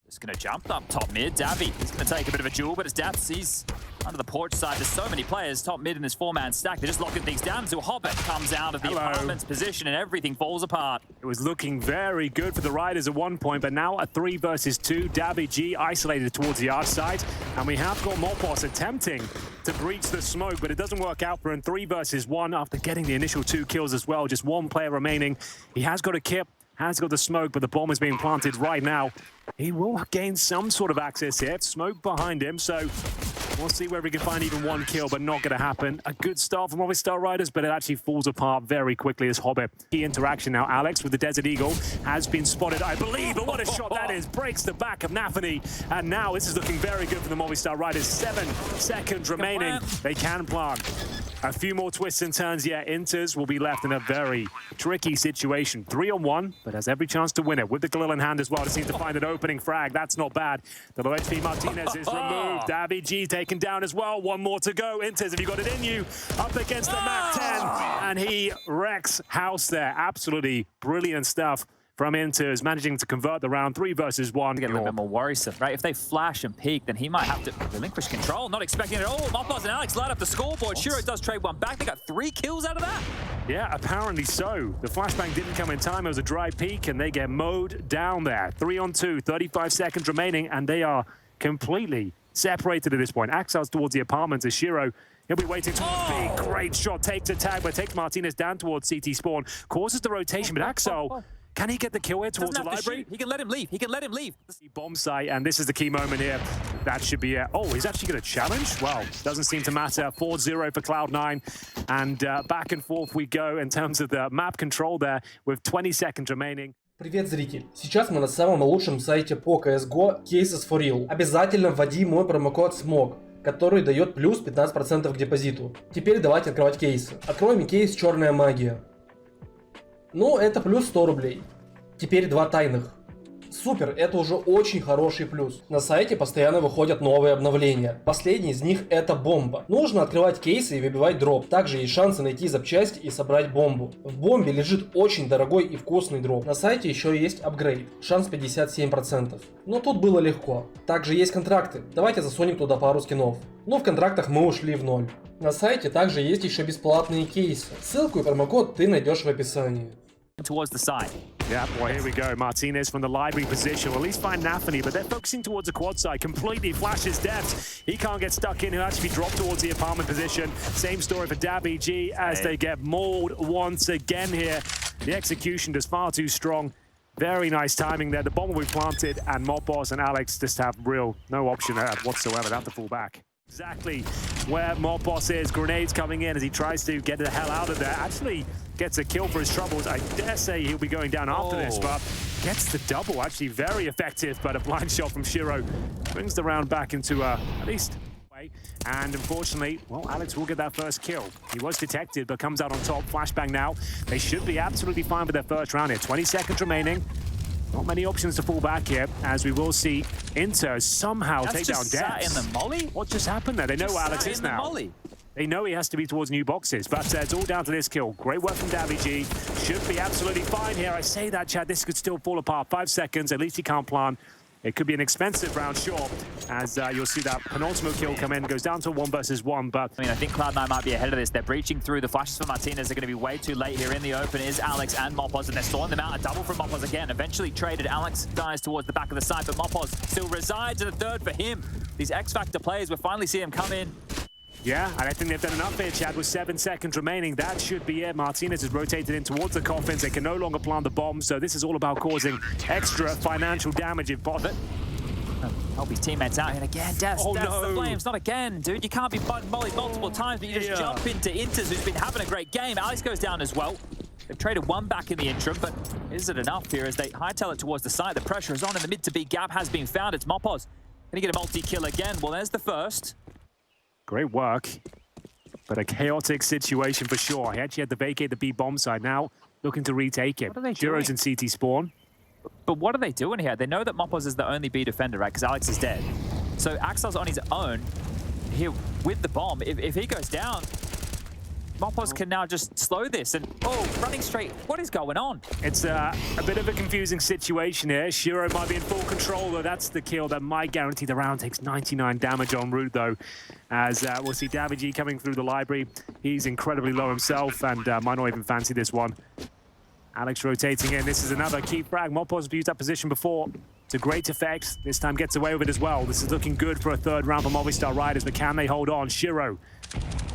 Just going to jump up top mid. Davi, he's going to take a bit of a duel, but as Dats, he's under the porch side. There's so many players top mid in this four-man stack. They're just locking things down until Hobbit comes out of the apartment's position and everything falls apart. It was looking very good for the Riders at one point, but now a 3 versus 2. Davi G isolated towards the arch side, and we have got Mopos attempting to breach the smoke, but it doesn't work out for him. 3 versus 1 after getting the initial 2 kills as well. Just one player remaining. He has got a kip, has got the smoke, but the bomb is being planted right now. He will gain some sort of access here. Smoke behind him, so we'll see whether he can find even one kill, but not going to happen. A good start from Movistar Riders, but it actually falls apart very quickly as Hobbit. Key interaction now. Alex with the Desert Eagle has been spotted, I believe, but what a shot that is. Breaks the back of Nafany, and now this is looking very good for the Movistar Riders. 7 seconds remaining. They can plant. A few more twists and turns, yeah. Inters will be left in a very tricky situation. 3-on-1, but has every chance to win it. With the Galil in hand as well, to seem to find an opening frag. That's not bad. The low HP Martinez is removed. Davi G taken down as well. One more to go. Inters, have you got it in you? Up against the MAC-10, and he wrecks house there. Absolutely brilliant stuff from Inters, managing to convert the round. 3 versus 1. Get a little bit more worrisome, right? If they flash and peek, then he might have to relinquish control. Not expecting it at all. Mopos and Alex light up the scoreboard. Shiro does trade one back. They got 3 kills out of that. Yeah, apparently so. The flashbang didn't come in time. It was a dry peek, and they get mowed down there. 3-on-2, 35 seconds remaining, and they are completely separated at this point. Axel's towards the apartments as Shiro. He'll be waiting towards B. Great shot. Takes a tag, but takes Martinez down towards CT spawn. Causes the rotation, but Axel... Can he get the kill here towards the library? He can let him leave. He can let him leave. Bomb site, and this is the key moment here. That should be it. Oh, he's actually going to challenge? Well, doesn't seem to matter. 4-0 for Cloud9. And back and forth we go in terms of the map control there with 20 seconds remaining. Привет, зритель! Сейчас мы на самом лучшем сайте по CSGO Cases for Real. Обязательно вводи мой промокод SMOG, который дает плюс 15% к депозиту. Теперь давайте открывать кейсы. Откроем кейс «Черная магия». Ну, это плюс 100 рублей. Теперь 2 тайных. Супер, это уже очень хороший плюс. На сайте постоянно выходят новые обновления. Последний из них это бомба. Нужно открывать кейсы и выбивать дроп. Также есть шансы найти запчасти и собрать бомбу. В бомбе лежит очень дорогой и вкусный дроп. На сайте еще есть апгрейд. Шанс 57%. Но тут было легко. Также есть контракты. Давайте засунем туда пару скинов. Но в контрактах мы ушли в ноль. На сайте также есть еще бесплатные кейсы. Ссылку и промокод ты найдешь в описании. Towards the side. Yeah, boy, here we go. Martinez from the library position will at least find Nafany, but they're focusing towards the quad side. Completely flashes depth. He can't get stuck in. He'll actually drop towards the apartment position. Same story for Davi G as they get mauled once again here. The execution is far too strong. Very nice timing there. The bomb will be planted, and Mopos and Alex just have no option whatsoever. They have to fall back. Exactly where Mopos is. Grenades coming in as he tries to get the hell out of there. Actually gets a kill for his troubles. I dare say he'll be going down after this, but gets the double. Actually very effective, but a blind shot from Shiro brings the round back into at least. And unfortunately, well, Alex will get that first kill. He was detected, but comes out on top. Flashbang now. They should be absolutely fine with their first round here. 20 seconds remaining. Not many options to fall back here, as we will see Inter somehow take down Debs. In the molly? What just happened there? They know where Alex is now. They know he has to be towards new boxes, but it's all down to this kill. Great work from Davi G. Should be absolutely fine here. I say that, Chad, this could still fall apart. 5 seconds, at least he can't plant. It could be an expensive round, sure, as you'll see that penultimate kill come in. Goes down to 1 versus 1, but... I think Cloud9 might be ahead of this. They're breaching through. The flashes for Martinez are going to be way too late here in the open. Is Alex and Mopos, and they're stalling them out. A double from Mopos again. Eventually traded. Alex dies towards the back of the side, but Mopos still resides in the third for him. These X-Factor players, we'll finally see him come in. Yeah, and I think they've done enough here, Chad, with 7 seconds remaining. That should be it. Martinez is rotated in towards the coffins. They can no longer plant the bomb, so this is all about causing extra financial damage if possible. Help his teammates out, and again, that's the flames. Not again, dude. You can't be mollied multiple times, but you just jump into Inters, who's been having a great game. Alex goes down as well. They've traded one back in the interim, but is it enough here as they hightail it towards the side? The pressure is on in the mid to B gap has been found. It's Mopos. Can he get a multi-kill again? Well, there's the first. Great work, but a chaotic situation for sure. He actually had to vacate the B bomb side. Now looking to retake it. Duro's in CT spawn. But what are they doing here? They know that Mopos is the only B defender, right? Because Alex is dead. So Axel's on his own here with the bomb. If he goes down, Mopos can now just slow this and, running straight. What is going on? It's a bit of a confusing situation here. Shiro might be in full control, though. That's the kill that might guarantee the round. Takes 99 damage en route, though, as we'll see daviG coming through the library. He's incredibly low himself and might not even fancy this one. Alex rotating in. This is another key frag. Mopos have used that position before to great effect. This time gets away with it as well. This is looking good for a third round for Movistar Riders, but can they hold on? Shiro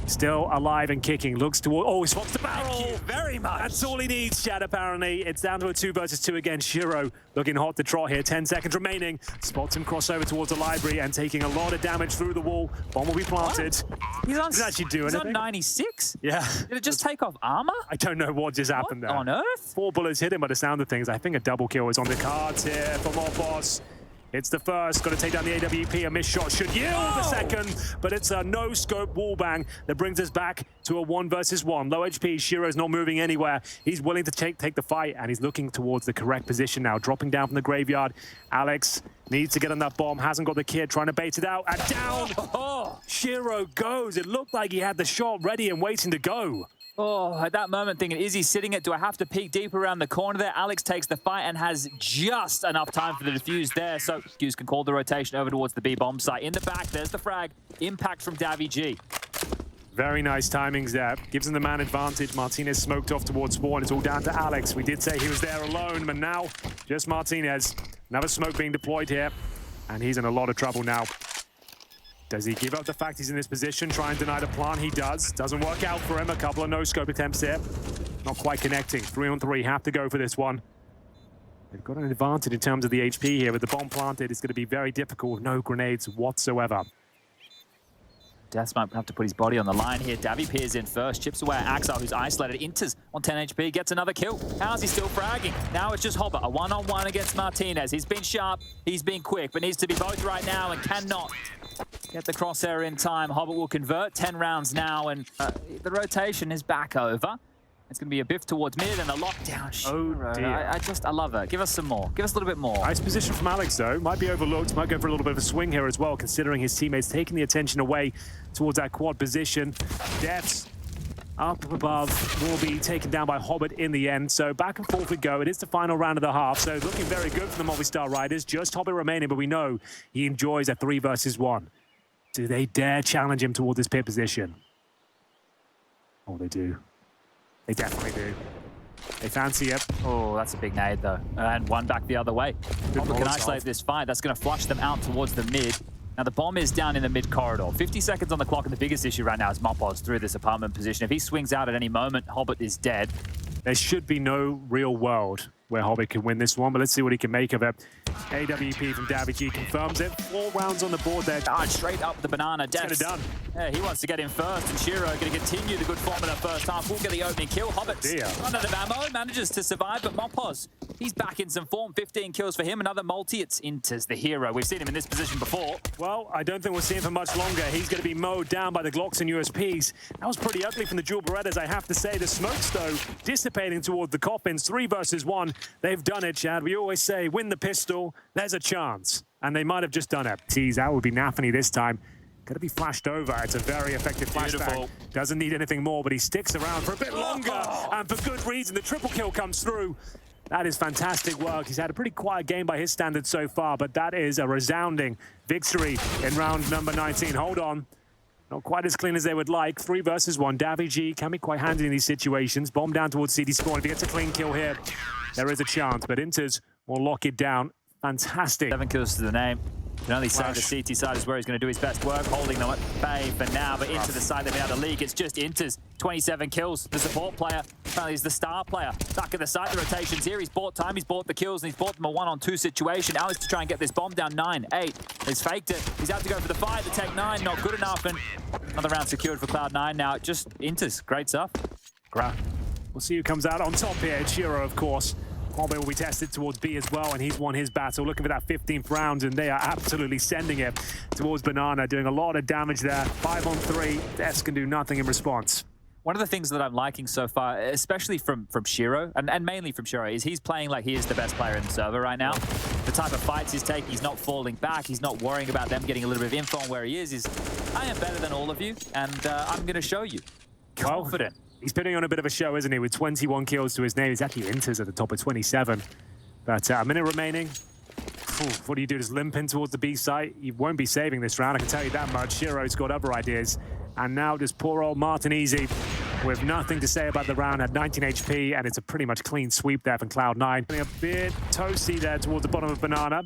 still alive and kicking. Looks toward... Oh, he swaps the barrel! Thank you very much. That's all he needs, Chad, apparently. It's down to a 2 versus 2 again. Shiro looking hot to trot here. 10 seconds remaining. Spots him cross over towards the library and taking a lot of damage through the wall. Bomb will be planted. He's on, Did it actually do he's anything? on 96? Yeah. Did it just take off armor? I don't know what just happened What there. on earth? 4 bullets hit him by the sound of things. I think a double kill is on the cards here for Mopos. It's the first, got to take down the AWP. A missed shot should yield the second, but it's a no-scope wallbang that brings us back to a 1 versus 1. Low HP, Shiro's not moving anywhere. He's willing to take the fight, and he's looking towards the correct position now. Dropping down from the graveyard. Alex needs to get on that bomb, hasn't got the kit, trying to bait it out, and down! Shiro goes. It looked like he had the shot ready and waiting to go. At that moment thinking, is he sitting it? Do I have to peek deep around the corner there? Alex takes the fight and has just enough time for the defuse there. So Fuse can call the rotation over towards the B-bomb site. In the back, there's the frag. Impact from daviG. Very nice timings there. Gives him the man advantage. Martinez smoked off towards spawn. It's all down to Alex. We did say he was there alone, but now just Martinez. Another smoke being deployed here, and he's in a lot of trouble now. Does he give up the fact he's in this position, try and deny the plant? He does. Doesn't work out for him. A couple of no-scope attempts here. Not quite connecting. 3-on-3, have to go for this one. They've got an advantage in terms of the HP here. With the bomb planted, it's going to be very difficult with no grenades whatsoever. Death might have to put his body on the line here. Davi peers in first, chips away at Axel, who's isolated. Inters on 10 HP, gets another kill. How's he still fragging? Now it's just Hobbit, a one-on-one against Martinez. He's been sharp, he's been quick, but needs to be both right now and cannot get the crosshair in time. Hobbit will convert 10 rounds now, and the rotation is back over. It's going to be a biff towards mid and a lockdown. Oh, dear. I love it. Give us some more. Give us a little bit more. Nice position from Alex, though. Might be overlooked. Might go for a little bit of a swing here as well, considering his teammates taking the attention away towards that quad position. Deaths up above will be taken down by Hobbit in the end. So back and forth we go. It is the final round of the half. So looking very good for the Movistar Riders. Just Hobbit remaining, but we know he enjoys a 3 versus 1. Do they dare challenge him toward this pit position? Oh, they do. They definitely do. They fancy it. Oh, that's a big nade, though. And one back the other way. Hobbit can isolate this fight. That's going to flush them out towards the mid. Now, the bomb is down in the mid corridor. 50 seconds on the clock, and the biggest issue right now is Mopos through this apartment position. If he swings out at any moment, Hobbit is dead. There should be no real world where Hobbit can win this one, but let's see what he can make of it. AWP from daviG confirms it. 4 rounds on the board there. Straight up the banana. Get it done. Yeah, he wants to get in first, and Shiro going to continue the good form in the first half. Will get the opening kill. Hobbit run out of ammo, manages to survive, but Mopos, he's back in some form. 15 kills for him. Another multi. It's Inters, the hero. We've seen him in this position before. Well, I don't think we'll see him for much longer. He's going to be mowed down by the Glocks and USPs. That was pretty ugly from the dual Berettas, I have to say. The smokes, though, dissipating toward the coffins. 3 versus 1. They've done it, Chad. We always say, win the pistol, there's a chance. And they might have just done it. Tease, that would be Nafany this time. Going to be flashed over. It's a very effective flashback. Doesn't need anything more, but he sticks around for a bit longer. And for good reason, the triple kill comes through. That is fantastic work. He's had a pretty quiet game by his standards so far, but that is a resounding victory in round number 19. Hold on. Not quite as clean as they would like. 3 versus 1. daviG can be quite handy in these situations. Bomb down towards CD spawn. If he gets a clean kill here, there is a chance, but Inters will lock it down. Fantastic. 7 kills to the name. You can only say the CT side is where he's going to do his best work, holding them at bay for now, but into the side they've been able to leak. It's just Inters, 27 kills. The support player, apparently he's the star player. Back at the side, the rotations here. He's bought time, he's bought the kills, and he's bought them a 1-on-2 situation. Alex to try and get this bomb down. 9, 8. He's faked it. He's out to go for the fight. The Tech 9, not good enough, and another round secured for Cloud9 now. Just Inters, great stuff. We'll see who comes out on top here. It's Shiro, of course. Hobbit will be tested towards B as well, and he's won his battle. Looking for that 15th round, and they are absolutely sending it towards Banana, doing a lot of damage there. 5-on-3, Deaths can do nothing in response. One of the things that I'm liking so far, especially from Shiro, and mainly from Shiro, is he's playing like he is the best player in the server right now. The type of fights he's taking, he's not falling back, he's not worrying about them getting a little bit of info on where he is. I am better than all of you, and I'm going to show you. Confident. He's putting on a bit of a show, isn't he? With 21 kills to his name. He's actually enters at the top of 27. But a minute remaining. What do you do? Just limp in towards the B site? You won't be saving this round, I can tell you that much. Shiro's got other ideas. And now just poor old Martinez with nothing to say about the round at 19 HP, and it's a pretty much clean sweep there from Cloud9. A bit toasty there towards the bottom of Banana.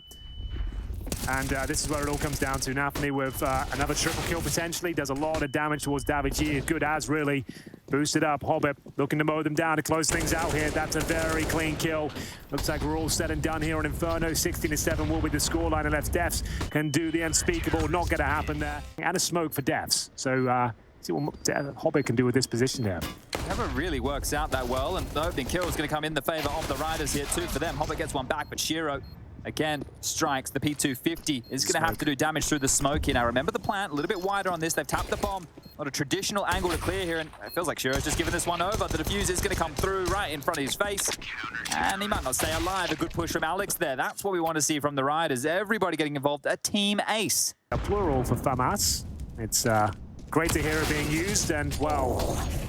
And this is where it all comes down to. Nafany with another triple kill potentially. Does a lot of damage towards davidji. Good as really. Boosted up. Hobbit looking to mow them down to close things out here. That's a very clean kill. Looks like we're all said and done here on Inferno. 16-7 will be the scoreline, unless Defs can do the unspeakable. Not going to happen there. And a smoke for Defs. So see what Hobbit can do with this position here. Never really works out that well, and the opening kill is going to come in the favor of the Riders here too for them. Hobbit gets one back, but Shiro again strikes. The P250 is going to have to do damage through the smoke here. Now remember the plant, a little bit wider on this. They've tapped the bomb. Not a traditional angle to clear here, and it feels like Shiro's just giving this one over. The defuse is going to come through right in front of his face, and he might not stay alive. A good push from Alex there. That's what we want to see from the Riders. Everybody getting involved. A team ace. A plural for FAMAS. It's great to hear it being used, and well,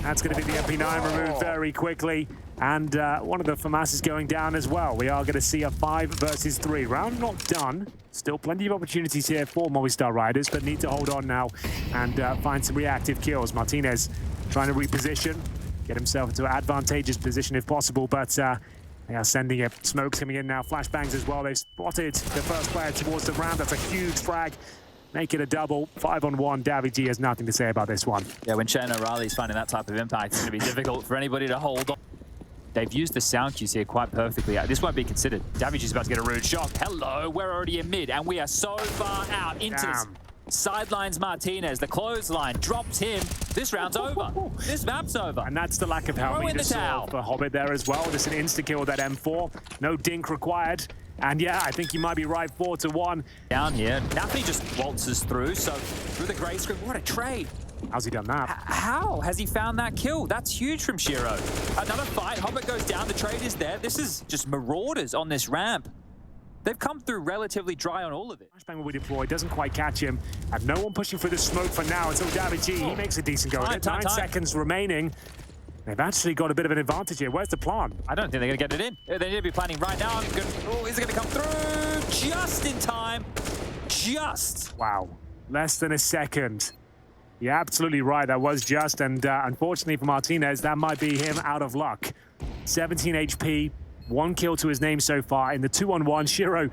that's going to be the MP9 removed very quickly. And one of the FAMAS is going down as well. We are going to see a 5 versus 3 round. Not done. Still plenty of opportunities here for Movistar Riders, but need to hold on now and find some reactive kills. Martinez trying to reposition, get himself into an advantageous position if possible, but they are sending it. Smoke's coming in now. Flashbangs as well. They've spotted the first player towards the round. That's a huge frag. Make it a double. 5-on-1. davidji has nothing to say about this one. Yeah, when Shane O'Reilly's finding that type of impact, it's going to be difficult for anybody to hold on. They've used the sound cues here quite perfectly. This won't be considered. davidji's about to get a rude shock. Hello, we're already in mid, and we are so far out. Inters sidelines Martinez. The clothesline drops him. This round's over. This map's over. And that's the lack of help we just saw for Hobbit there as well. Just an insta-kill with that M4. No dink required. And yeah, I think you might be right, 4-1. Down here, Nafany just waltzes through, so through the gray screen. What a trade. How's he done that? How has he found that kill? That's huge from Shiro. Another fight, Hobbit goes down, the trade is there. This is just marauders on this ramp. They've come through relatively dry on all of it. Flashbang will be deployed, doesn't quite catch him. And no one pushing for the smoke for now until davidji, he makes a decent go. 9 seconds remaining. They've actually got a bit of an advantage here. Where's the plan? I don't think they're going to get it in. They need to be planning right now. Oh, is it going to come through? Just in time. Just. Wow. Less than a second. You're absolutely right. That was just. And unfortunately for Martinez, that might be him out of luck. 17 HP. 1 kill to his name so far in the 2-on-1. Shiro,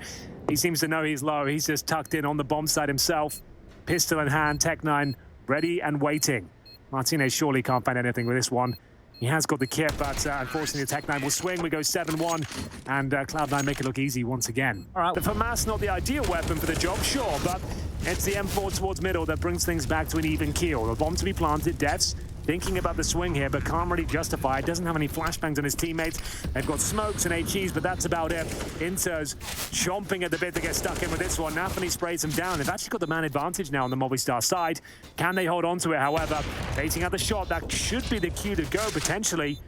he seems to know he's low. He's just tucked in on the bomb site himself. Pistol in hand. Tech9 ready and waiting. Martinez surely can't find anything with this one. He has got the kit, but unfortunately the Tech9 will swing. We go 7-1, and Cloud9 make it look easy once again. All right. The FAMAS, not the ideal weapon for the job, sure, but it's the M4 towards middle that brings things back to an even keel. A bomb to be planted. Defs thinking about the swing here, but can't really justify it. Doesn't have any flashbangs on his teammates. They've got smokes and HEs, but that's about it. Inters chomping at the bit to get stuck in with this one. Nafany sprays him down. They've actually got the man advantage now on the Movistar side. Can they hold on to it, however? Baiting out the shot. That should be the cue to go, potentially.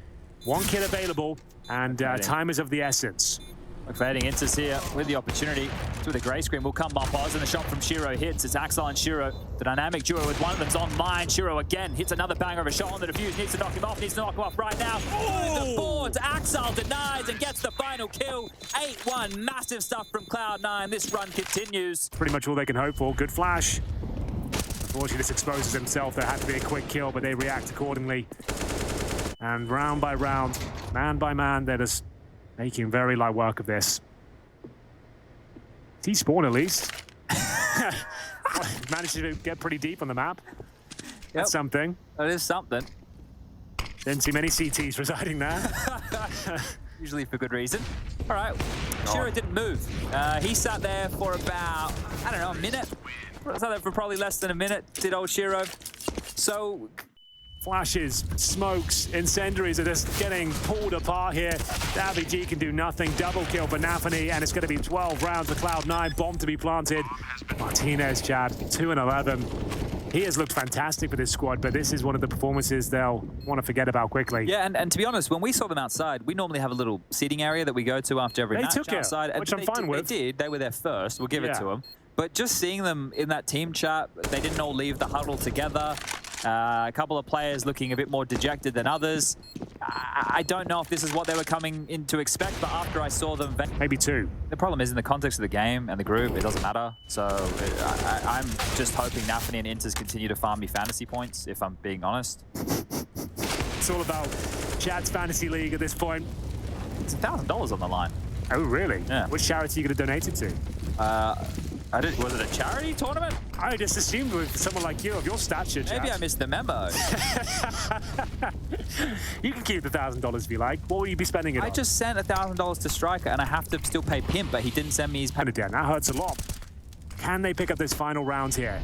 1 kill available, and time is of the essence. Look for heading Inters here with the opportunity. Through the grey screen will come up Oz, and the shot from Shiro hits. It's Axel and Shiro. The dynamic duo with one of them's online. Shiro again hits another banger of a shot on the defuse. Needs to knock him off. Needs to knock him off right now. Oh! The boards. Axel denies and gets the final kill. 8-1. Massive stuff from Cloud9. This run continues. Pretty much all they can hope for. Good flash. Unfortunately, this exposes himself. There had to be a quick kill, but they react accordingly. And round by round, man by man, they're just making very light work of this. T-spawn at least. Managed to get pretty deep on the map. That's something. That is something. Didn't see many CTs residing there. Usually for good reason. All right, Shiro didn't move. He sat there for about, I don't know, a minute. Sat there for probably less than a minute, did old Shiro. So flashes, smokes, incendiaries are just getting pulled apart here. davidji can do nothing. Double kill for Nafany, and it's going to be 12 rounds for Cloud9. Bomb to be planted. Martinez, Chad, 2-11. He has looked fantastic for this squad, but this is one of the performances they'll want to forget about quickly. Yeah, and to be honest, when we saw them outside, we normally have a little seating area that we go to after every match outside. Which I'm fine with. They did. They were there first. We'll give it to them. But just seeing them in that team chat, they didn't all leave the huddle together. A couple of players looking a bit more dejected than others. I don't know if this is what they were coming in to expect, but after I saw them... Maybe two. The problem is in the context of the game and the group, it doesn't matter. So I'm just hoping Nafany and Inters continue to farm me fantasy points, if I'm being honest. It's all about Chad's Fantasy League at this point. It's $1,000 on the line. Oh, really? Yeah. Which charity are you going to donate it to? Was it a charity tournament? I just assumed with someone like you, of your stature, Chad. Maybe I missed the memo. You can keep the $1,000 if you like. What will you be spending it on? I just sent $1,000 to Striker, and I have to still pay Pimp, but he didn't send me his pay. That hurts a lot. Can they pick up this final round here?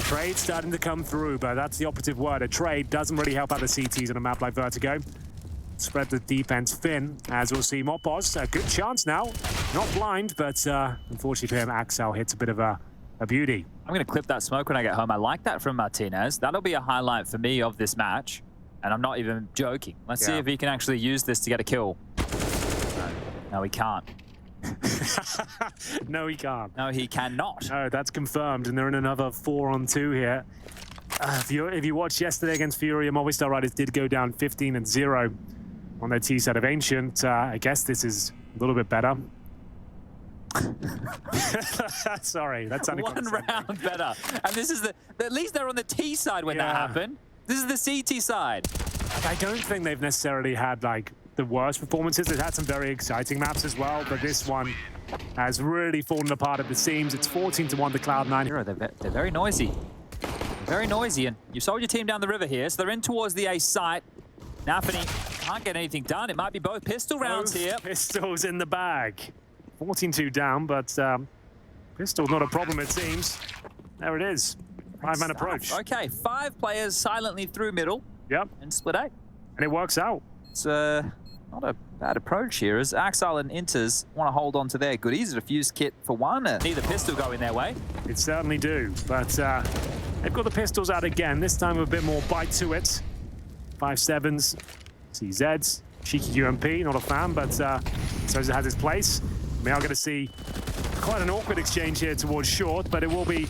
Trade starting to come through, but that's the operative word. A trade doesn't really help out the CTs on a map like Vertigo. Spread the defense thin, as we'll see Mopos. A good chance now. Not blind, but unfortunately for him, Axel hits a bit of a beauty. I'm going to clip that smoke when I get home. I like that from Martinez. That'll be a highlight for me of this match, and I'm not even joking. Let's see if he can actually use this to get a kill. No, he can't. No, he can't. No, he cannot. No, that's confirmed, and they're in another 4-on-2 here. If you watched yesterday against Fury, Movistar Riders did go down 15-0 on their T side of Ancient. I guess this is a little bit better. Sorry, that sounded one round better. And this is at least they're on the T side when that happened. This is the CT side. I don't think they've necessarily had like the worst performances. They've had some very exciting maps as well, but this one has really fallen apart at the seams. It's 14-1 to Cloud9. They're very noisy. Very noisy, and you sold your team down the river here, so they're in towards the A site. Nafany can't get anything done. It might be both pistol rounds here. Pistols in the bag. 14-2 down, but pistol not a problem, it seems. There it is. 5-man approach. Okay, 5 players silently through middle. Yep. And split A. And it works out. It's not a bad approach here, as Axel and Inters want to hold on to their goodies. A fuse kit for one, and neither pistol going their way. It certainly do, but they've got the pistols out again, this time with a bit more bite to it. 5.7s, CZs, cheeky UMP, not a fan, but suppose it has its place. We are going to see quite an awkward exchange here towards short, but it will be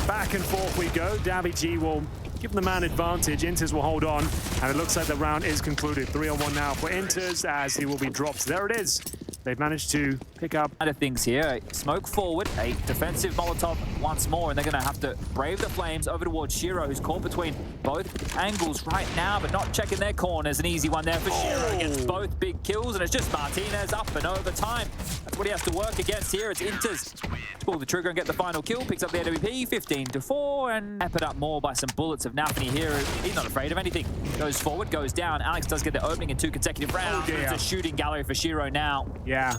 back and forth we go. daviG will give the man advantage. Inters will hold on, and it looks like the round is concluded. 3-on-1 now for Inters, as he will be dropped. There it is. They've managed to pick up Other things here. Smoke forward, a defensive Molotov once more, and they're going to have to brave the flames over towards Shiro, who's caught between both angles right now, but not checking their corners. An easy one there for Shiro. Gets both big kills, and it's just Martinez up and over time. That's what he has to work against here. It's Inters to pull the trigger and get the final kill. Picks up the AWP, 15-4, and peppered up more by some bullets of Nafany here. He's not afraid of anything. Goes forward, goes down. Alex does get the opening in 2 consecutive rounds. It's a shooting gallery for Shiro now. Yeah,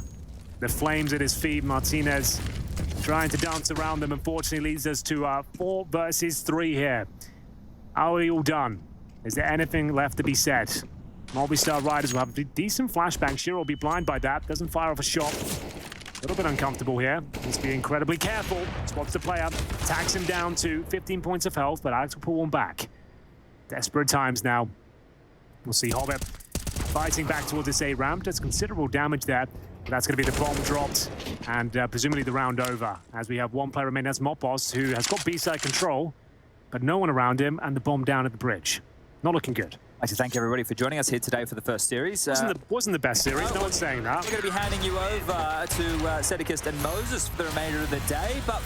the flames at his feet. Martinez trying to dance around them, unfortunately leads us to 4 versus 3 here. Are we all done? Is there anything left to be said? Movistar Riders will have a decent flashbang. Shiro will be blind by that. Doesn't fire off a shot. A little bit uncomfortable here. Needs to be incredibly careful. Swaps the player. Tags him down to 15 points of health, but Alex will pull one back. Desperate times now. We'll see Hobbit fighting back towards this A ramp. Does considerable damage there. But that's going to be the bomb dropped, and presumably the round over, as we have one player remaining. That's Mopos, who has got B-side control, but no one around him, and the bomb down at the bridge. Not looking good. I'd like to thank everybody for joining us here today for the first series. Wasn't the best series, no one's saying that. We're going to be handing you over to Sedikist and Moses for the remainder of the day, but